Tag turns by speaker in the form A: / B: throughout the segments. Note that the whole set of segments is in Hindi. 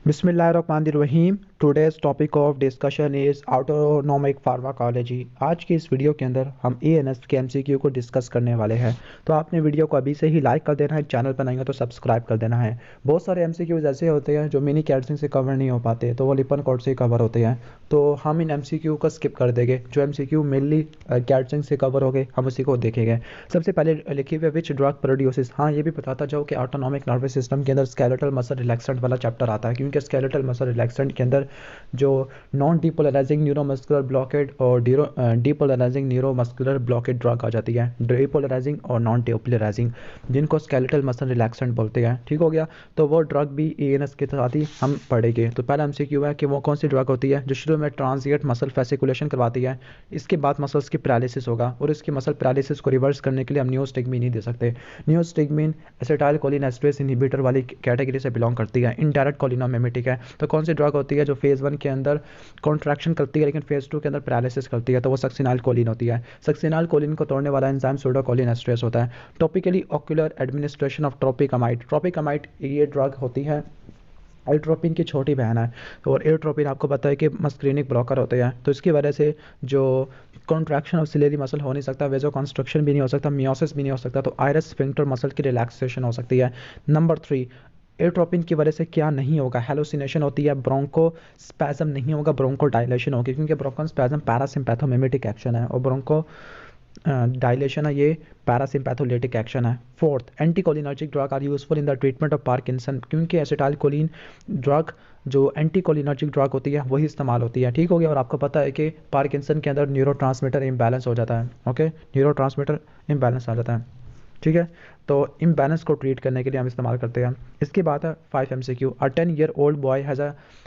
A: बिस्मिल्लाहिर्रहमानिर्रहीम। Today's topic of discussion is autonomic pharmacology. आज की इस वीडियो के अंदर हम एएनएस के एमसीक्यू को डिस्कस करने वाले हैं। तो आपने वीडियो को अभी से ही लाइक कर देना है, चैनल पर नहीं हो तो सब्सक्राइब कर देना है। बहुत सारे एमसीक्यूज ऐसे होते हैं जो मिनी कैटसिंग से कवर नहीं हो पाते, तो वो लिपन कोड से कवर होते हैं। तो हम इन एमसीक्यू को स्किप कर देंगे। जो एमसीक्यू मेनली कैटसिंग से कवर हो गए हम उसी को देखेंगे। सबसे पहले लिखे हुए विच ड्रग प्रोड्यूसेस। हाँ, ये भी बताता जाओ कि ऑटोनॉमिक नर्वस सिस्टम के अंदर स्केलेटल मसल रिलैक्सेंट वाला चैप्टर आता है, क्योंकि स्केलेटल मसल रिलैक्सेंट के अंदर जो नॉन डीपोलराइजिंग न्यूरोमस्कुलर ब्लॉकेड और डीपोलराइजिंग न्यूरोमस्कुलर ब्लॉकेड ड्रग आ जाती है, डीपोलराइजिंग और नॉन डीपोलराइजिंग, जिनको स्केलेटल मसल रिलैक्सेंट बोलते हैं। ठीक हो गया। तो वो ड्रग भी एएनएस के साथ ही हम पढ़ेंगे। तो पहला एमसीक्यू है कि वो कौन सी ड्रग होती है जो शुरू में ट्रांजिएंट मसल फैसिकुलेशन करवाती है, इसके बाद मसल्स की पैरालिसिस होगा, और इसकी मसल पैरालिसिस को रिवर्स करने के लिए हम नियोस्टिग्मीन नहीं दे सकते। नियोस्टिग्मीन एसिटाइल कोलिन एस्ट्रेस इनहिबिटर वाली कैटेगरी से बिलोंग करती है, इनडायरेक्ट कोलिनोमिमेटिक है। तो कौन सी ड्रग होती है जो फेज़ 1 के अंदर कॉन्ट्रैक्शन करती है लेकिन फेज़ 2 के अंदर पैरालिसिस करती है? तो वो सक्सिनाइल कोलिन होती है। सक्सिनाइल कोलिन को तोड़ने वाला एंजाइम सूडोकोलिन एस्ट्रेस होता है। Topically ocular administration of tropicamide. Tropicamide ये ड्रग होती है, एल्ट्रोपिन की छोटी बहन है। तो और एल्ट्रोपिन आपको पता है कि मस्क्रीनिक ब्लॉकर होते हैं, तो इसकी वजह से जो कॉन्ट्रैक्शन ऑफ सिलेरी मसल हो नहीं सकता, वेजो कंस्ट्रक्शन भी नहीं हो सकता, मियोसिस भी नहीं हो सकता, तो आयरस स्फिंक्टर मसल की रिलैक्सेशन हो सकती है। नंबर 3, एट्रोपिन की वजह से क्या नहीं होगा? हेलोसिनेशन होती है, ब्रोंको स्पैज्म नहीं होगा, ब्रोंको डायलेशन होगी, क्योंकि ब्रोंको स्पैज्म पैरासिम्पैथोमिमेटिक एक्शन है और ब्रोंको डायलेशन है, ये पैरासिम्पैथोलिटिक एक्शन है। Fourth, anticholinergic drug are useful in the treatment of Parkinson, क्योंकि एसिटाइल कोलिन ड्रग जो एंटीकोलिनर्जिक ड्रग होती है वही इस्तेमाल होती है। ठीक हो गया। और आपको पता है कि पार्किंसन के अंदर न्यूरो इम्बैलेंस हो जाता है। ओके, न्यूरो इम्बैलेंस आ जाता है। ठीक है। तो इम्बैलेंस को ट्रीट करने के लिए हम इस्तेमाल करते हैं। इसके बाद है 5 MCQ। A 10-year-old boy has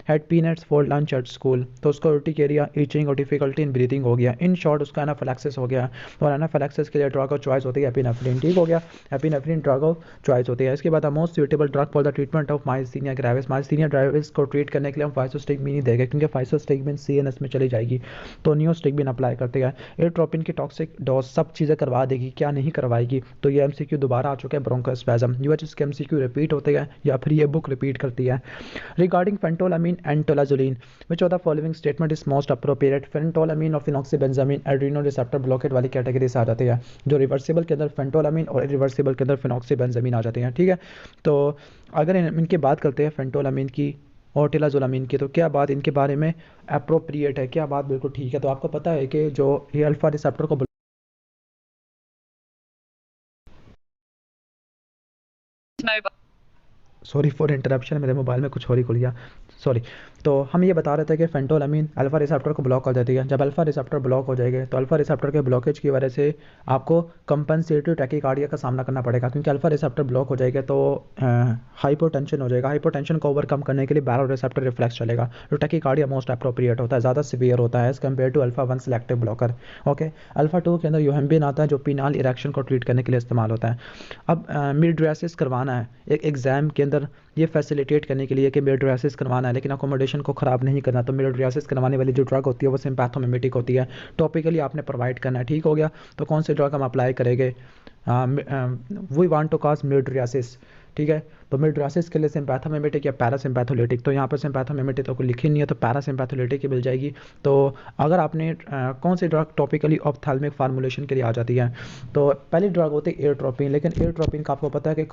A: had peanuts for lunch at school. तो उसको उर्टिकेरिया, ईचिंग और डिफिकल्टी इन ब्रीथिंग हो गया। इन शॉर्ट उसका एनाफिलैक्सिस हो गया, और एनाफिलैक्सिस के लिए ड्रग ऑफ चॉइस होती है एपिनेफ्रिन। ठीक हो गया। एपिनेफ्रिन ड्रग ऑफ चॉइस होती है। इसके बाद most suitable drug for the treatment of myasthenia gravis. Myasthenia gravis को ट्रीट करने के लिए हम फाइसोस्टिग्मीन ही देंगे, क्योंकि फाइसोस्टिग्मीन सीएनएस में चली जाएगी, तो नियोस्टिग्मीन अप्लाई करते हैं। एट्रोपिन की टॉक्सिक डोज सब चीज़ें करवा देगी, क्या नहीं करवाएगी? तो ये एमसीक्यू दोबारा आ चुके हैं, ब्रोंकोस्पैज्म। यूएचएस के एमसीक्यू रिपीट होते हैं या फिर ये बुक रिपीट करती है। Regarding phentolamine and tolazoline, which of the following statement is most appropriate? Phentolamine और फिनॉक्सीबेंजामीन एड्रीनो रिसेप्टर ब्लॉकेट वाली कैटेगरी से आ जाते हैं। जो रिवर्सिबल के अंदर फेंटोलामीन और इरिवर्सिबल के अंदर फिनॉक्सीबेंजामीन आ जाते हैं। ठीक है। तो अगर इनकी बात करते हैं फेंटोलामीन की और टिलाजोलामीन की, तो क्या बात इनके बारे में अप्रोप्रिएट है? क्या बात बिल्कुल ठीक है? तो आपको पता है कि जो ये अल्फा रिसेप्टर को सॉरी फॉर इंटरप्शन, मेरे मोबाइल में कुछ और ही खुल गया, सॉरी। तो हम ये बता रहे थे कि फेंटोलामीन अल्फा रिसेप्टर को ब्लॉक कर देती है। जब अल्फा रिसेप्टर ब्लॉक हो जाएगा तो अल्फा रिसेप्टर के ब्लॉकेज की वजह से आपको कंपनसेटरी टैकीकार्डिया का सामना करना पड़ेगा, क्योंकि अल्फा रिसेप्टर ब्लॉक हो जाएगा तो हाइपोटेंशन हो जाएगा। हाइपोटेंशन को ओवरकम करने के लिए बैरो रिसेप्टर रिफ्लेक्स चलेगा, तो टैकीकार्डिया मोस्ट अप्रोप्रिएट होता है, ज़्यादा सिवियर होता है as compared to alpha 1 selective blocker. Okay. Alpha 2 के अंदर यूहेम्बिन आता है, जो पीनाल इरेक्शन को ट्रीट करने के लिए इस्तेमाल होता है। अब मिल्ड्रेसिस करवाना है एक एग्जाम के अंदर, ये फैसिलिटेट करने के लिए कि मिल्ड्रेसिस करवाना है लेकिन अकोमोडेशन को ख़राब नहीं करना, तो मिल्ड्रेसिस करवाने वाली जो ड्रग होती है वो सिम्पैथोमिमेटिक होती है, टॉपिकली आपने प्रोवाइड करना है। ठीक हो गया। तो कौन सी ड्रग हम अप्लाई करेंगे? We want to cause mydriasis. ठीक है। तो मिल्ड्रेसिस के लिए सिम्पैथोमिमेटिक या पैरासिम्पैथोलिटिक, तो यहाँ पर सिम्पैथोमिमेटिक तो कोई लिखी नहीं है, तो पैरासिम्पैथोलिटिक ही मिल जाएगी। तो अगर आपने कौन सी ड्रग टॉपिकली ऑप्थेल्मिक फार्मूलेशन के लिए आ जाती है, तो पहली ड्रग होती है एयरट्रोपिन, लेकिन एयरट्रोपिन का आपको पता है कि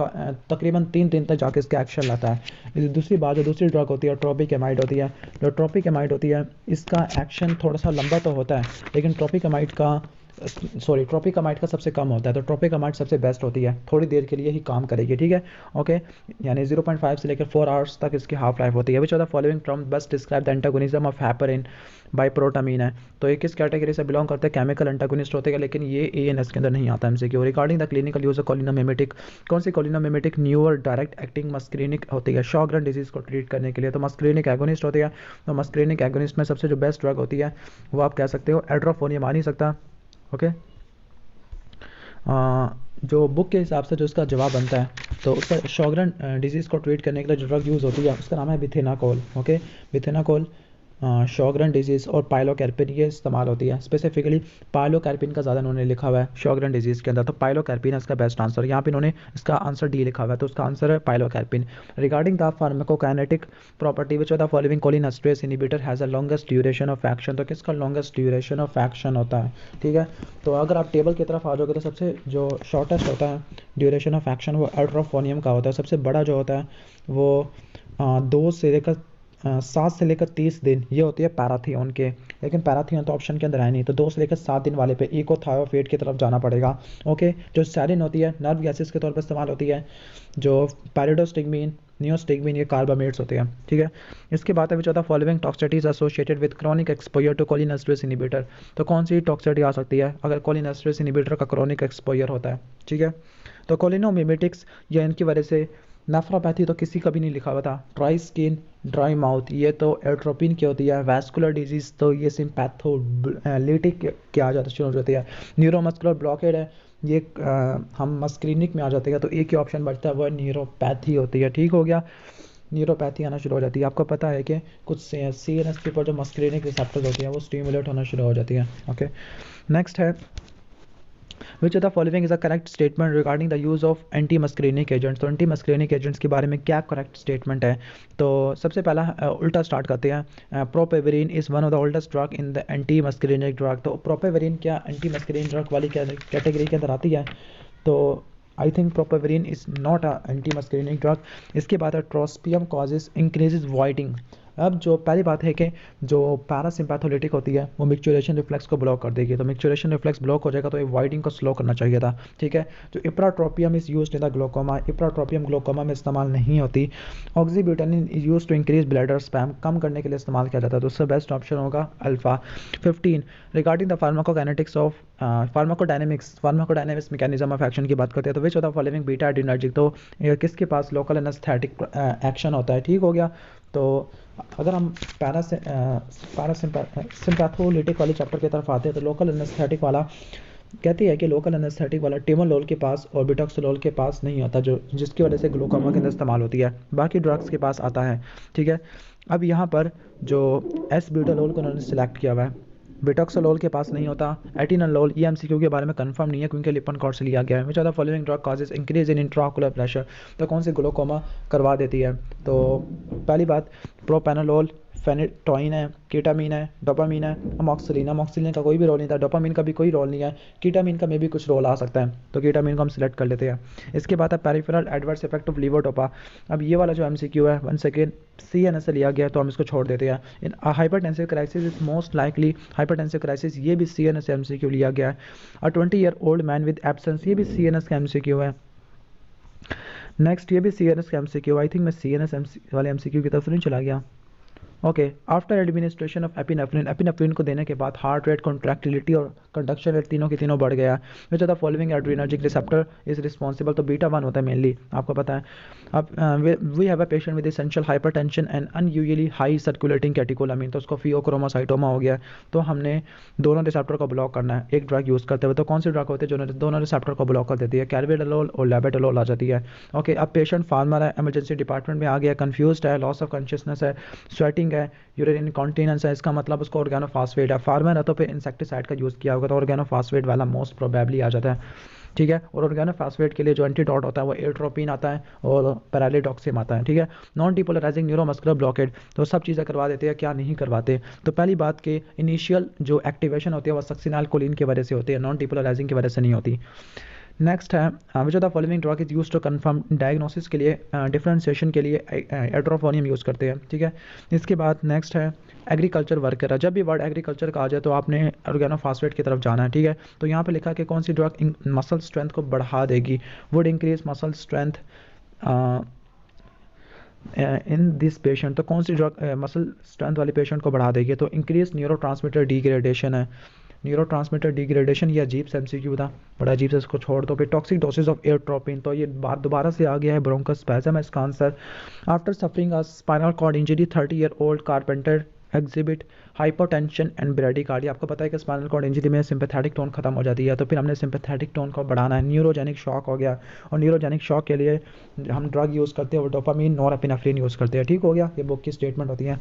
A: तकरीबन 3 दिन तक जाके इसका एक्शन लाता है। दूसरी बात, जो दूसरी ड्रग होती है ट्रोपिकेमाइड होती है। जो ट्रोपिकेमाइड होती है इसका एक्शन थोड़ा सा लंबा तो होता है, लेकिन ट्रोपिकामाइड का सबसे कम होता है, तो ट्रोपिकामाइड सबसे बेस्ट होती है, थोड़ी देर के लिए ही काम करेगी। ठीक है। ओके। यानी 0.5 से लेकर 4 आवर्स तक इसकी हाफ लाइफ होती है। Which of the following from best describe the antagonism of heparin by protamine है? तो ये किस कैटेगरी से बिलोंग करते हैं? केमिकल एंटागोनिस्ट होते हैं, लेकिन ये एएनएस के अंदर नहीं आता MCQ. Regarding the clinical use of cholinomimetic, कौन सी cholinomimetic newer direct acting muscarinic होती है शॉगरेन डिजीज को ट्रीट करने के लिए? तो मस्क्रीनिक एगोनिस्ट होती है। तो मस्क्रीनिक एगोनिस्ट में सबसे जो बेस्ट ड्रग होती है वो आप कह सकते हो एड्रोफोनियम, आ नहीं सकता। ओके। जो बुक के हिसाब से जो इसका जवाब बनता है, तो उसका शॉगरेन डिजीज़ को ट्रीट करने के लिए जो ड्रग यूज़ होती है उसका नाम है बिथेनाकोल। ओके। बिथेनाकोल शॉगरेन डिजीज़ और पाइलोकार्पिन ये इस्तेमाल होती है। स्पेसिफिकली पाइलोकार्पिन का ज़्यादा इन्होंने लिखा हुआ है शॉगरेन डिजीज़ के अंदर, तो पाइलोकार्पिन है इसका बेस्ट आंसर। यहाँ पे इन्होंने इसका आंसर डी लिखा हुआ है, तो उसका आंसर है pilocarpine. Regarding the pharmacokinetic property which of the following cholinesterase inhibitor has a longest duration of action, तो किसका लॉन्गेस्ट ड्यूरेशन ऑफ एक्शन होता है, ठीक है। तो अगर आप टेबल की तरफ आ जाओगे तो सबसे जो शॉर्टेस्ट होता है ड्यूरेशन ऑफ एक्शन वो एल्ट्रोफोनियम का होता है। सबसे बड़ा जो होता है वो 7 से लेकर 30 दिन ये होती है पैराथियन के, लेकिन पैराथियन तो ऑप्शन के अंदर है नहीं, तो 2 से लेकर 7 दिन वाले पे इकोथायोफेट की तरफ जाना पड़ेगा। ओके, जो सैरिन होती है नर्व गैसेस के तौर पर इस्तेमाल होती है, जो पैरिडोस्टिग्मीन नियोस्टिग्मीन ये कार्बामेट्स होते हैं, ठीक है। इसके बाद which of the following toxicities associated with chronic exposure to cholinesterase inhibitor, तो कौन सी टॉक्सिटी आ सकती है अगर कोलिनेस्टरेज इनहिबिटर का क्रॉनिक एक्सपोजर होता है, ठीक है। तो कोलिनोमिमेटिक्स या इनकी वजह से नेफ्रोपैथी तो किसी का भी नहीं लिखा हुआ था। ड्राई स्किन ड्राई माउथ ये तो एट्रोपिन की होती है। वैस्कुलर डिजीज तो ये सिम्पैथोलिटिक क्या आ जाता शुरू हो जाती है। न्यूरोमस्कुलर ब्लॉकेड है ये हम मस्क्रीनिक में आ जाते हैं, तो एक ही ऑप्शन बचता है वो न्यूरोपैथी होती है, ठीक हो गया। न्यूरोपैथी आना शुरू हो जाती है। आपको पता है कि कुछ CNS के ऊपर जो मस्क्रीनिक रिसेप्टर्स होती हैं वो स्टिमुलेट होना शुरू हो जाती है। ओके, नेक्स्ट है which of the following is a correct statement regarding the use of anti muscarinic agents, तो एंटी मस्क्रीनिक एजेंट्स के बारे में क्या करेक्ट स्टेटमेंट है। तो सबसे पहला उल्टा स्टार्ट करते हैं। Papaverine is one of the oldest drug in the anti muscarinic drug, तो प्रोपेवरिन क्या एंटी मस्क्रीनिक ड्रग वाली कैटेगरी के अंदर आती है, तो I think papaverine is not a anti muscarinic drug. इसके बाद है ट्रोस्पियम कॉजेज इंक्रीजेज वॉइडिंग। अब जो पहली बात है कि जो पैरासिम्पैथोलिटिक होती है वो मिक्चुरेशन रिफ्लेक्स को ब्लॉक कर देगी, तो मिक्चुरेशन रिफ्लेक्स ब्लॉक हो जाएगा तो ये वाइडिंग को स्लो करना चाहिए था, ठीक है। जो ipratropium is used in the glaucoma, ipratropium glaucoma में इस्तेमाल नहीं होती। Oxybutynin is used to increase bladder spasm, कम करने के लिए इस्तेमाल किया जाता है, तो उससे बेस्ट ऑप्शन होगा alpha. 15 regarding the pharmacokinetics of pharmacodynamics mechanism of action की बात करते हैं, तो which of the following beta adrenergic, तो किसके पास लोकल एनेस्थेटिक एक्शन होता है, ठीक हो गया। तो अगर हम सिम्पैथोलिटिक वाले चैप्टर की तरफ आते हैं तो लोकल एनेस्थेटिक वाला कहती है कि लोकल एनेस्थेटिक वाला टिमोलोल के पास और बिटॉक्सोलोल के पास नहीं होता, जो जिसकी वजह से ग्लूकोमा के अंदर इस्तेमाल होती है, बाकी ड्रग्स के पास आता है, ठीक है। अब यहाँ पर जो एस-ब्यूटालोल को उन्होंने सिलेक्ट किया हुआ है, बिटॉक्सोलोल के पास नहीं होता। एटिनोलोल ये MCQ के बारे में कंफर्म नहीं है क्योंकि लिपन कॉर्ड से लिया गया है। Which are the following drug causes increase in intraocular pressure, तो कौन सी ग्लूकोमा करवा देती है, तो पहली बात प्रोपेनोलोल, फेनिटोइन है, कीटामीन है, डोपामीन है, अमॉक्सिलिन। अमॉक्सिलिन का कोई भी रोल नहीं था, डोपामीन का भी कोई रोल नहीं है, कीटामीन का में भी कुछ रोल आ सकता है, तो कीटामीन को हम सिलेक्ट कर लेते हैं। इसके बाद है peripheral adverse effect of levodopa. अब ये वाला जो MCQ है 1 सेकेंड CNS से लिया गया है तो हम इसको छोड़ देते हैं। In hypertensive crisis is most likely hypertensive crisis, ये भी CNS से MCQ लिया गया है। और 20-year-old मैन विद एब्सेंस, ये भी CNS का MCQ है। नेक्स्ट ये भी CNS का MCQ, आई थिंक मैं CNS वाले MCQ की तरफ नहीं चला गया। Okay, after administration of epinephrine, epinephrine को देने के बाद हार्ट रेट, कॉन्ट्रैक्टिलिटी और कंडक्शन रेट तीनों के तीनों बढ़ गया। Which of the following adrenergic receptor is responsible, तो बीटा 1 होता है मेनली, आपको पता है। अब we have a patient with essential hypertension and unusually high circulating catecholamine, तो उसको फियोक्रोमोसाइटोमा हो गया, तो हमने दोनों रिसेप्टर को ब्लॉक करना है एक ड्रग यूज़ करते हुए। तो कौन सी ड्रग होती है जो दोनों रिसेप्टर को ब्लॉक कर देती है, कैल्बिडालोल और लेबेटालोल आ जाती है। ओके, अब पेशेंट फार्मर है, इमरजेंसी डिपार्टमेंट में आ गया, कन्फ्यूज्ड है, लॉस ऑफ कॉन्शियसनेस है, स्वेटिंग है, यूरिन इनकॉन्टिनेंस है, इसका मतलब उसको ऑर्गेनोफॉस्फेट है। फार्मर है तो फिर इंसेक्टिसाइड का यूज़ किया होगा, तो ऑर्गेनोफॉस्फेट वाला मोस्ट प्रोबेबली आ जाता है, ठीक है। और ऑर्गेनोफॉस्फेट के लिए जो एंटीडॉट होता है वो एट्रोपिन आता है और पैरालिडॉक्सिम आता है, ठीक है। नॉन डिपोलराइजिंग न्यूरोमस्कुलर ब्लॉकेड, तो सब चीज़ें करवा देते हैं, क्या नहीं करवाते। तो पहली बात कि इनिशियल जो एक्टिवेशन होती है वो सक्सिनाइलकोलिन की वजह से होती है, नॉन डिपोलराइजिंग की वजह से नहीं होती। नेक्स्ट है which of the following drug is use to confirm diagnosis के लिए, डिफरेंशिएशन के लिए एट्रोफोनियम यूज़ करते हैं, ठीक है। इसके बाद नेक्स्ट है एग्रीकल्चर वर्कर है। जब भी वर्ड एग्रीकल्चर का आ जाए तो आपने ऑर्गेनोफॉस्फेट की तरफ जाना है, ठीक है। तो यहाँ पे लिखा है कि कौन सी ड्रग मसल स्ट्रेंथ को बढ़ा देगी, would increase muscle strength in this patient, तो कौन सी ड्रग मसल स्ट्रेंथ वाले पेशेंट को बढ़ा देगी, तो इंक्रीज न्यूरोट्रांसमीटर डिग्रेडेशन है। न्यूरोट्रांसमीटर डिग्रेडेशन ये अजीब सा MCQ था, बड़ा अजीब से, इसको छोड़ दो। फिर टॉक्सिक डोसेज ऑफ एयरट्रोपिन, तो ये बात दोबारा से आ गया है, ब्रोंकोस्पैज़म है इसका answer. After suffering a spinal cord injury 30-year-old carpenter exhibit hypotension and bradycardia. आपको पता है कि स्पाइनल कॉर्ड इंजरी में सिंपैथेटिक टोन खत्म हो जाती है, तो फिर हमने सिंपैथेटिक टोन को बढ़ाना है। न्यूरोजेनिक शॉक हो गया, और न्यूरोजेनिक शॉक के लिए हम ड्रग यूज़ करते हैं, वो डोपामीन नॉरएपिनेफ्रिन यूज़ करते हैं। ठीक हो गया, ये बुक की स्टेटमेंट होती है।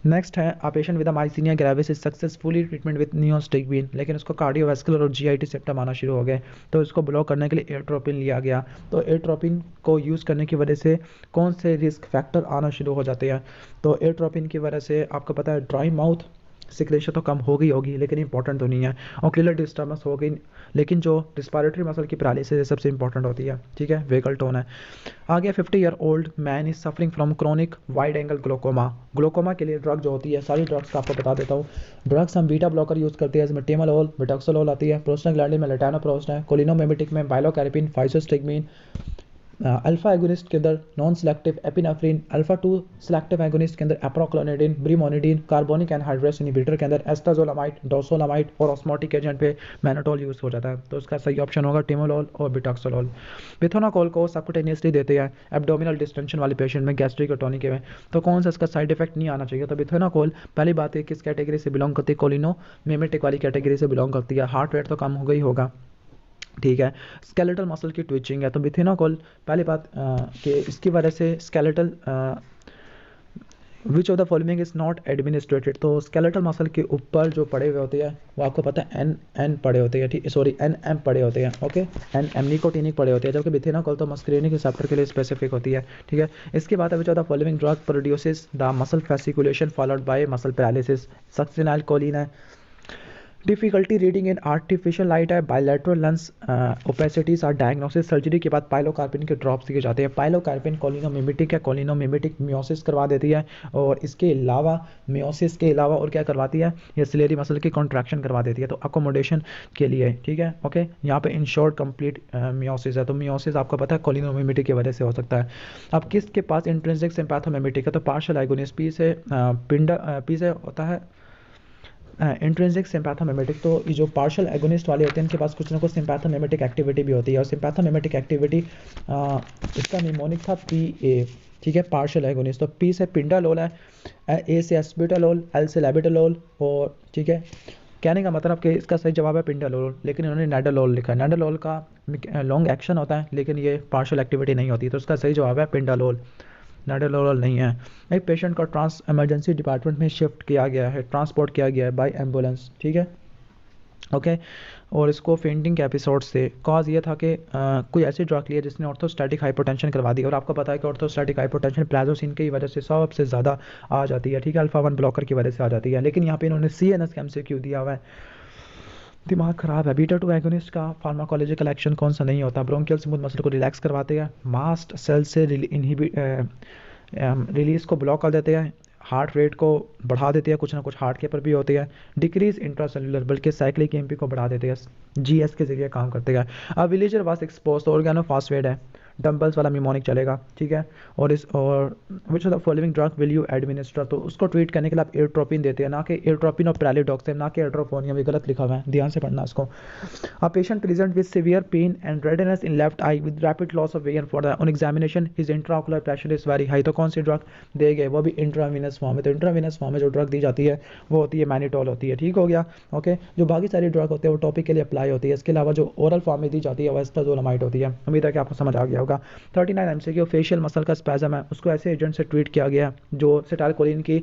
A: नेक्स्ट है a patient with myasthenia gravis is successfully treatment with neostigmine, लेकिन उसको कार्डियोवैस्कुलर और जीआईटी सिम्टम आना शुरू हो गए, तो इसको ब्लॉक करने के लिए एट्रोपिन लिया गया। तो एट्रोपिन को यूज़ करने की वजह से कौन से रिस्क फैक्टर आना शुरू हो जाते हैं? तो एट्रोपिन की वजह से आपको पता है ड्राई माउथ सिक्रेशन तो कम हो गई होगी, लेकिन इंपॉर्टेंट तो नहीं है। ऑक्यूलर डिस्टर्बेंस हो गई, लेकिन जो रिस्पायरेटरी मसल की पैरालिसिस सबसे इंपॉर्टेंट होती है। ठीक है, वेगल टोन है। आगे 50-year-old man is suffering from chronic wide angle glaucoma. Glaucoma के लिए ड्रग जो होती है, सारी ड्रग्स का आपको बता देता हूँ। ड्रग्स हम बीटा ब्लॉकर यूज़ करते हैं, इसमें टेमालोल, बिटॉक्सोलोल आती है। प्रोस्टाग्लैंडिन में लेटानोप्रोस्ट है। कोलिनोमिमेटिक में बाइलोकैरिपिन, फाइसोस्टिग्मीन। अल्फा एगोनिस्ट के अंदर non selective epinephrine, alpha 2 selective agonist के अंदर एप्रोक्लोनिडिन, ब्रिमोनिडिन, कार्बोनिक एनहाइड्रेस इनहिबिटर के अंदर एस्टाजोलामाइड, डोसोलामाइड, और ऑस्मोटिक एजेंट पे मैनाटोल यूज़ हो जाता है। तो इसका सही ऑप्शन होगा टेमोलोल और बिटॉक्सोलोल। मिथोनाकोल को सबकुटेनियसली देते हैं एब्डोमिनल डिस्टेंशन वाले पेशेंट में, गैस्ट्रिक और टॉनिक में। तो कौन सा इसका साइड इफेक्ट नहीं आना चाहिए? तो मिथोनाकोल पहली बात है किस कैटेगरी से बिलोंग करती है? कोलिनोमिमेटिक वाली कैटेगरी से बिलोंग करती है। हार्ट रेट तो कम हो गई होगा। ठीक है, स्केलेटल मसल की ट्विचिंग है, तो मिथेनोकोल पहली बात कि इसकी वजह से skeletal which of the following is not administrated. तो स्केलेटल मसल के ऊपर जो पड़े हुए होते हैं वो आपको पता है एन पड़े होते हैं, ठीक, सॉरी एम पड़े होते हैं। ओके, एम निकोटिनिक पड़े होते हैं, जबकि मिथेनोकोल तो मस्करेनिक रिसेप्टर के लिए स्पेसिफिक होती है। ठीक है, इसके बाद which of the following drug produces the muscle fasciculation followed by muscle paralysis. Succinylcholine है। Difficulty reading in artificial light है। Bilateral lens opacities are diagnosis. Surgery के बाद पाइलोकार्पिन के ड्रॉप्स दिए जाते हैं। पाइलोकार्पिन कोलिनोमिमेटिक है, कोलिनोमिमेटिक मियोसिस करवा देती है, और इसके अलावा मियोसिस के अलावा और क्या करवाती है? ये सिलेरी मसल की कॉन्ट्रैक्शन करवा देती है, तो अकोमोडेशन के लिए। ठीक है, ओके, यहाँ पे इन शॉर्ट कंप्लीट मियोसिस है, तो मियोसिस आपको पता है कोलिनोमिमेटिक की वजह से हो सकता है। अब किसके पास इंट्रिंसिक सिम्पैथोमिमेटिक है? तो पार्शियल एगोनिस्ट पी से होता है इंट्रिंसिक सिम्पैथोमिमेटिक। तो ये जो पार्शियल एगोनिस्ट वाले होते हैं इनके पास कुछ ना कुछ सिम्पैथोमिमेटिक एक्टिविटी भी होती है, और सिम्पैथोमिमेटिक एक्टिविटी इसका निमोनिक था PA। ठीक है, पार्शियल एगोनिस्ट। तो P से पिंडालोल है, A से एस्बिटालोल, L से लेबिटालोल, और ठीक है, कहने का मतलब कि इसका सही जवाब है पिंडालोल, लेकिन इन्होंने नाडालोल लिखा है। नाडालोल का लॉन्ग एक्शन होता है, लेकिन ये पार्शियल एक्टिविटी नहीं होती, तो इसका सही जवाब है पिंडालोल, नाडालोल नहीं है। एक पेशेंट को ट्रांस इमरजेंसी डिपार्टमेंट में शिफ्ट किया गया है, ट्रांसपोर्ट किया गया है बाय एम्बुलेंस। ठीक है, ओके, और इसको फेंटिंग के एपिसोड से कॉज ये था कि कोई ऐसी ड्रग ली है जिसने ऑर्थोस्टैटिक हाइपोटेंशन करवा दी, और आपको पता है कि ऑर्थोस्टैटिक हाइपोटेंशन प्लाजोसिन की वजह से सबसे ज़्यादा आ जाती है। ठीक है, अल्फा 1 ब्लॉकर की वजह से आ जाती है, लेकिन यहाँ पे इन्होंने CNS का MCQ दिया हुआ है, दिमाग खराब है। बीटा 2 एगोनिस्ट का फार्माकोलॉजिकल एक्शन कौन सा नहीं होता? ब्रोंकियल स्मूथ मसल को रिलैक्स करवाते हैं, मास्ट सेल से रिलीज को ब्लॉक कर देते हैं, हार्ट रेट को बढ़ा देते हैं, कुछ ना कुछ हार्ट के पर भी होते हैं, डिक्रीज इंट्रासेलुलर बल्कि साइक्लिक एमपी को बढ़ा देते हैं, GS के जरिए काम करते हैं। अब विलेजर वास एक्सपोज तो ऑर्गेनोफॉस्फेट है, डंबल्स वाला मिमोनिक चलेगा। ठीक है, और विच of the following drug will you administer? तो उसको ट्रीट करने के लिए आप एट्रोपिन देते हैं, ना कि एट्रोपिन और पैरालिडॉक्सिन, ना कि एट्रोपोनियम, ये गलत लिखा हुआ है, ध्यान से पढ़ना इसको। A patient present with severe pain and redness in left eye with rapid loss of vision for the on examination his intraocular pressure is very high। तो कौन सी ड्रग दे गए? वो भी इंट्रावीनस फॉर्म में। तो इंट्रावीनस फॉर्म में जो ड्रग दी जाती है वो होती है मैनिटोल होती है। ठीक हो गया, ओके। जो बाकी सारी ड्रग होती है वो टॉपिक के लिए अप्लाई होती है, इसके अलावा जो ओरल फॉर्म में दी जाती है वो एस्टाजोलामाइड होती है। उम्मीद है कि आपको समझ आ गया होगा। 39 MCQ फेशियल मसल का स्पैज़म है, उसको ऐसे एजेंट से ट्रीट किया गया जो एसिटाइलकोलिन की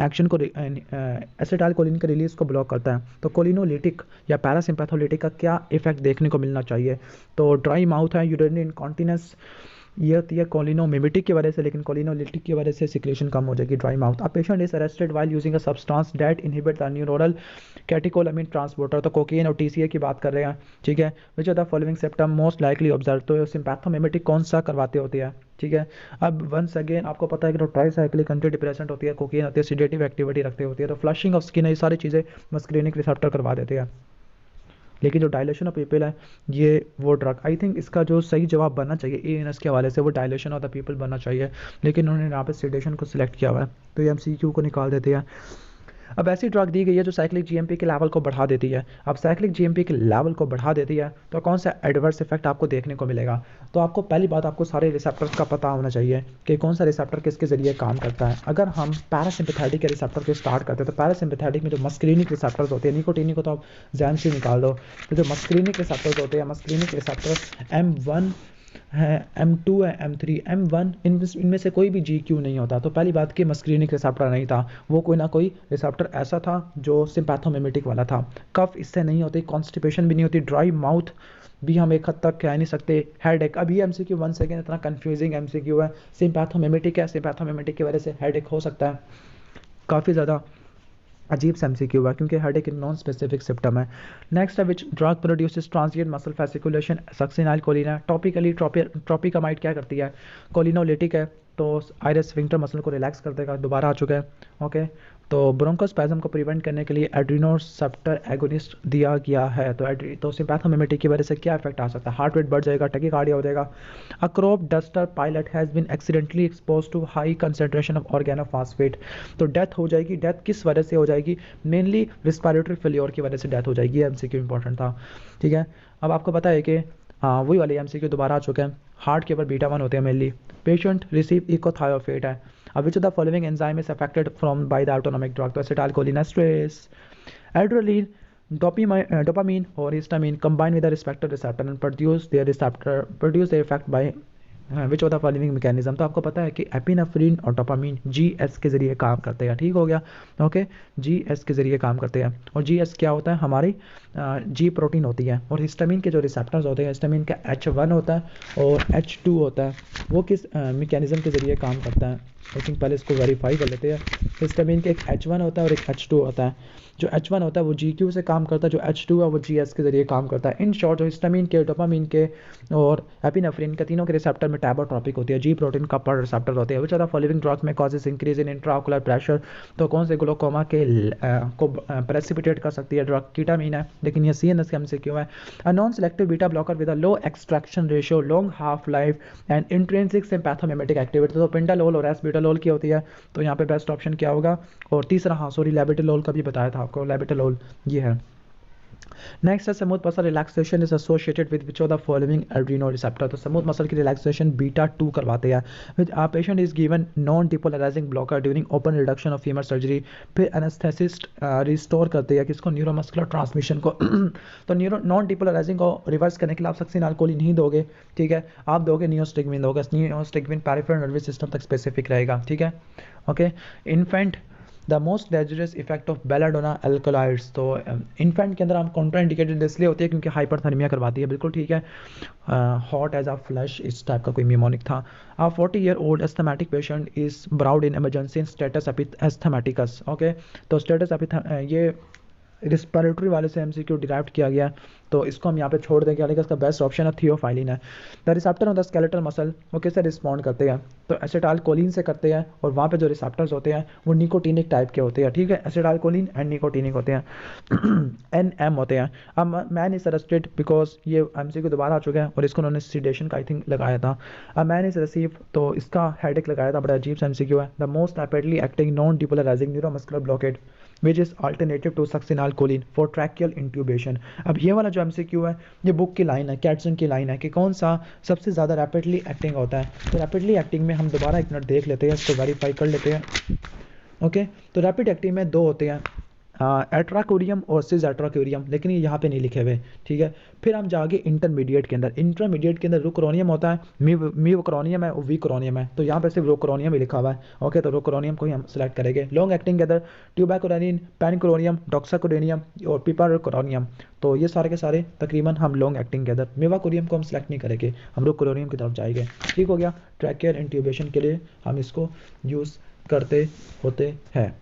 A: एक्शन को एसिटाइलकोलिन के रिलीज को ब्लॉक करता है। तो कोलिनोलिटिक या पैरासिम्पैथोलिटिक का क्या इफेक्ट देखने को मिलना चाहिए? तो ड्राई माउथ है, यूरिनरी इनकॉन्टिनेंस, ये होती है कोलिनोमिमेटिक की वजह से, लेकिन कोलिनोलिटिक की वजह से सिक्रेशन कम हो जाएगी, dry mouth. A patient is arrested while using a substance that inhibit the neuronal catecholamine transporter. तो कोकेन और TCA की बात कर रहे हैं। ठीक है, which are the following symptom most likely observe? तो सिम्पैथोमिमेटिक कौन सा करवाते होते हैं? ठीक है, अब वंस अगेन आपको पता है कि ट्राइसाइक्लिक एंटी डिप्रेसेंट होती है, कोकेन होती है, सिडेटिव एक्टिविटी रखते होती है, तो फ्लशिंग ऑफ स्किन, ये सारी चीज़ें मस्कुलिनिक रिसेप्टर करवा देते हैं। लेकिन जो डायलेशन ऑफ पीपल है ये वो ड्रग, आई थिंक इसका जो सही जवाब बनना चाहिए ANS के हवाले से वो डायलेशन ऑफ द पीपल बनना चाहिए, लेकिन उन्होंने यहाँ पे सेडेशन को सिलेक्ट किया हुआ है, तो ये MCQ को निकाल देते हैं। अब ऐसी ड्रग दी गई है जो साइक्लिक जीएमपी के लेवल को बढ़ा देती है। अब साइक्लिक जीएमपी के लेवल को बढ़ा देती है तो कौन सा एडवर्स इफेक्ट आपको देखने को मिलेगा। तो आपको पहली बात, आपको सारे रिसेप्टर्स का पता होना चाहिए कि कौन सा रिसेप्टर किसके जरिए काम करता है। अगर हम पैरासिम्पैथेटिक के रिसेप्टर के स्टार्ट करते हैं तो पैरासिम्पैथेटिक में जो मस्क्रीनिक रिसेप्टर्स होते हैं, निकोटीनिक को तो आप जहन से निकाल दो, तो जो मस्क्रीनिक रिसेप्टर्स होते हैं, मस्क्रीनिक रिसेप्टर M1 है, M2 है, M3, M1, इनमें से कोई भी GQ नहीं होता। तो पहली बात कि मस्क्रीनिक रिसेप्टर नहीं था, वो कोई ना कोई रिसेप्टर ऐसा था जो सिम्पैथोमिमेटिक वाला था। कफ इससे नहीं होती, कॉन्स्टिपेशन भी नहीं होती, ड्राई माउथ भी हम एक हद तक कह नहीं सकते, हेड एक। अभी MCQ 1 सेकेंड इतना कंफ्यूजिंग MCQ है, सिम्पैथोमिमेटिक है, सिम्पैथोमिमेटिक की वजह से हेड हो सकता है। काफ़ी ज़्यादा अजीब सा MCQ है क्योंकि हेडेक एक नॉन स्पेसिफिक सिम्टम है। नेक्स्ट है which drug produces transient muscle fasciculation, succinylcholine है। टॉपिकली ट्रोपिकामाइड क्या करती है, कोलिनोलिटिक है, तो आइरिस स्फिंक्टर मसल को रिलैक्स कर देगा, दोबारा आ चुका है। ओके, तो ब्रोंकोस्पैज्म को प्रिवेंट करने के लिए एड्रीनोसेप्टर एगोनिस्ट दिया गया है। तो सिम्पैथोमिमेटिक की वजह से क्या इफेक्ट आ सकता है, हार्ट रेट बढ़ जाएगा, टैकीकार्डिया हो जाएगा। A crop duster pilot has been accidentally expose to high concentration of organophosphate, तो डेथ हो जाएगी। डेथ किस वजह से हो जाएगी, मेनली रिस्पायरेटरी फेलियर की वजह से डेथ हो जाएगी। ये MCQ इंपॉर्टेंट था, ठीक है। अब आपको पता है कि हाँ, वही वाले MCQ दोबारा आ चुके हैं। हार्ट के ऊपर बीटा 1 होते हैं मेनली। पेशेंट रिसीव इकोथायोफेट है। अब विच of the following enzyme is affected from by the autonomic drug, तो एसिटाइलकोलिनेस्टरेज, एड्रेनालिन, डोपामीन और histamine combine with the respective receptor and produce their effect by which of the following mechanism. तो आपको पता है कि एपिनेफ्रिन और डोपामीन GS के जरिए काम करते हैं, ठीक हो गया। ओके, GS के जरिए काम करते हैं, और GS क्या होता है, हमारी G प्रोटीन होती है। और हिस्टामिन के जो रिसेप्टर्स होते हैं, हिस्टामिन का H1 होता है और H2 होता है, वो किस मैकेनिज्म के जरिए काम करता है। आई थिंक पहले इसको वेरीफाई कर लेते हैं। हिस्टामिन के एक H1 होता है और एक H2 होता है। जो H1 होता है वो GQ से काम करता है, जो H2 है वो GS के जरिए काम करता है। इन शॉर्ट, जो हिस्टामिन के, डोपामीन के और एपिनेफ्रिन के तीनों के रिसेप्टर में टैबोट्रॉपिक होती है, G प्रोटीन का पर रिसेप्टर होते हैं। Which are the following drugs में causes increase in intraocular pressure, तो कौन से ग्लोकोमा के को प्रेसिपिटेट कर सकती है ड्रग, कीटामीन है, लेकिन ये CNS के MCQ है। A non selective beta blocker with a low extraction ratio, long half life and intrinsic sympathomimetic activity, तो पेंटालोल और एसबीटालोल की होती है। तो यहाँ पे बेस्ट ऑप्शन क्या होगा। और तीसरा, हाँ सॉरी, लेबिटालोल का भी बताया था आपको, लेबिटालोल ये है। नेक्स्ट है smooth muscle relaxation is associated with which of the following adreno receptor, तो स्मूथ मसल की रिलैक्सेशन बीटा 2 करवाते हैं। Which a patient is given non depolarizing blocker during open reduction of femur surgery, फिर एनेस्थेसिस्ट रिस्टोर करते हैं किसको, न्यूरोमस्कुलर ट्रांसमिशन को। तो नॉन डिपोलराइजिंग को रिवर्स करने के लिए आप सक्सिनाल्कोलिन नहीं दोगे, ठीक है, आप दोगे नियोस्टिग्मिन दोगे। नियोस्टिग्मिन पेरिफेरल नर्वस सिस्टम तक स्पेसिफिक रहेगा, ठीक है। Okay, infant the most dangerous effect of belladonna alkaloids, तो इन्फेंट के अंदर हम कॉन्ट्राइंडिकेटेड इसलिए होती है क्योंकि हाइपरथर्मिया करवाती है, बिल्कुल ठीक है। हॉट एज अ फ्लैश, इस टाइप का कोई मिमोनिक था। A 40-year-old asthmatic patient is brought in emergency in status asthmaticus. Okay, तो स्टेटस ये रिस्पिरेटरी वाले से MCQ डिराइव किया गया, तो इसको हम यहाँ पे छोड़ देंगे, लेकिन इसका बेस्ट ऑप्शन है थियोफाइलिन है। The receptor on the skeletal muscle, वो किससे रिस्पॉन्ड करते हैं, तो एसिटाइलकोलिन से करते हैं, और वहाँ पे जो रिसेप्टर्स होते हैं वो निकोटीनिक टाइप के होते हैं, ठीक है। एसिटाइलकोलिन एंड निकोटीनिक होते हैं, NM होते हैं। अब मैन इज अरेस्टेड बिकॉज ये MCQ दोबारा आ चुका है और इसको उन्होंने सीडेशन का आई थिंक लगाया था। अब मैन इज रिसीव, तो इसका हेडेक लगाया था, बड़ा अजीब सा MCQ है। The most rapidly acting non depolarizing neuromuscular blockade which is alternative to succinylcholine for tracheal intubation. अब ये वाला जो MCQ है, ये बुक की लाइन है, कैटसन की लाइन है कि कौन सा सबसे ज़्यादा रैपिडली एक्टिंग होता है। तो रैपिडली एक्टिंग में हम दोबारा एक मिनट देख लेते हैं, इसको वेरीफाई कर लेते हैं। ओके, तो रैपिड एक्टिंग में दो होते हैं, एट्राकोरियम और सिज एट्राकोरियम, लेकिन ये यहाँ पे नहीं लिखे हुए, ठीक है। फिर हम जाके इंटरमीडिएट के अंदर, इंटरमीडिएट के अंदर रुक्रोनियम होता है, मीवक्रोनियम है और वीक्रोनियम है, तो यहाँ पे सिर्फ रुक्रोनियम ही लिखा हुआ है। ओके, तो रुक्रोनियम को ही हम सेलेक्ट करेंगे। लॉन्ग एक्टिंग के अंदर ट्यूबैकोरानिन, पैनक्रोनियम, डॉक्साकोडेनियम और पिपारोक्रोनियम, तो ये सारे के सारे तकरीबन हम लॉन्ग एक्टिंग के अंदर, मेवाकोरियम को हम सेलेक्ट नहीं करेंगे, हम रुक्रोनियम की तरफ जाएंगे, ठीक हो गया। ट्रैकियल इंट्यूबेशन के लिए हम इसको यूज़ करते होते हैं।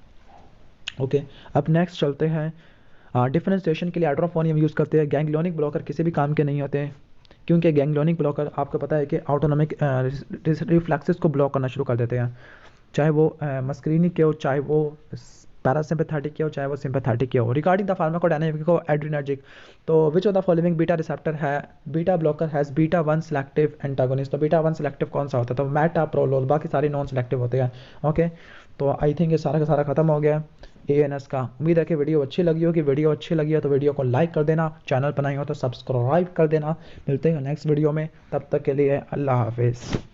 A: ओके, अब नेक्स्ट चलते हैं। डिफरेंशिएशन के लिए हाइड्रोफोनियम यूज़ करते हैं। गैंग्लियोनिक ब्लॉकर किसी भी काम के नहीं होते हैं, क्योंकि गैंग्लियोनिक ब्लॉकर आपको पता है कि ऑटोनोमिक रिफ्लेक्सेस को ब्लॉक करना शुरू कर देते हैं, चाहे वो मस्क्रीनिक के हो, चाहे वो पैरासिम्पैथेटिक के हो, चाहे वो सिम्पैथेटिक के हो। Regarding the pharmacodynamic of adrenergic, तो which of the following beta receptor है, beta blocker has beta 1 selective antagonist, तो बीटा 1 सेलेक्टिव कौन सा होता है, तो मेटाप्रोलोल, बाकी सारे नॉन सेलेक्टिव होते हैं। ओके, तो आई थिंक ये सारा का सारा खत्म हो गया है। ANS का। उम्मीद है कि वीडियो अच्छी लगी होगी। वीडियो अच्छी लगी हो तो वीडियो को लाइक कर देना, चैनल पर नहीं हो तो सब्सक्राइब कर देना। मिलते हैं नेक्स्ट वीडियो में, तब तक के लिए अल्लाह हाफिज़।